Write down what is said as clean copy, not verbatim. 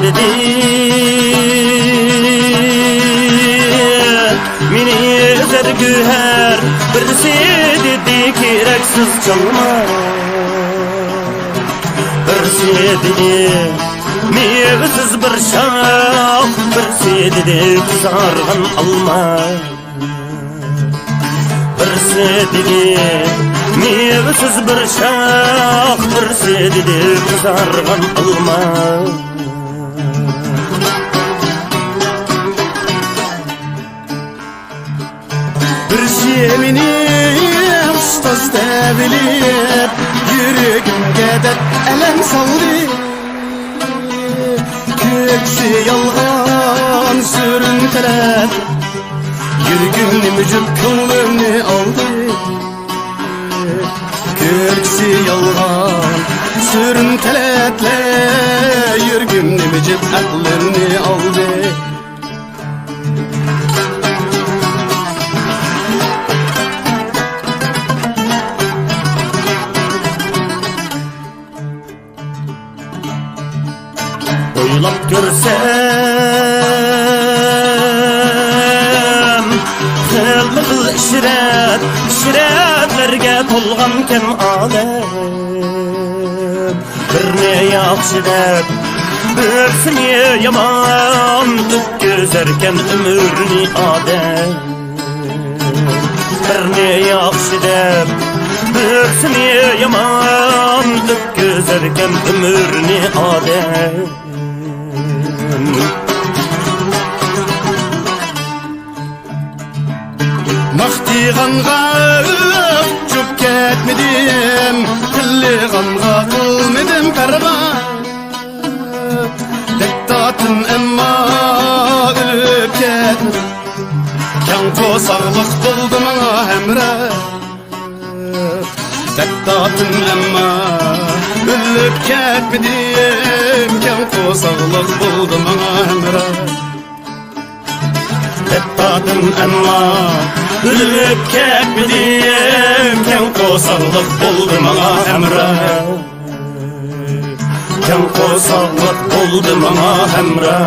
Dedi meni ezer güher birisi dedi keraksiz çalma birisi dedi mevsiz bir şah birisi dedi kızargan alma birisi dedi mevsiz bir şah birisi dedi kızargan alma. Meni ustaz da bilip yüreğimge de elem saldı. Köksü yalgan sürüntüler yüreğimni mücüp kılımni aldı. Köksü yalgan sürüntüler yüreğimni mücüp aklımni aldı. Oylap görsem kılmı kıl işretlerge tolganken alem bir ne yaxşı dep birsini yaman tut gözerken ömürni adem bir ne yaxşı dep birsini yaman tut gözerken ömürni adem. Maktiğanğa çok ketmedim, kılliğanğa kılmedim perva. Dektatın emma ölüp ketmedim, kan sağlık buldu bana hemre. Dektatın emma ölüp ketmedim, kan sağlık buldu bana hemre. Dektatın emma ölüp ketmedim, kan sağlık buldu bana hemre. Kan sağlık buldu bana hemre.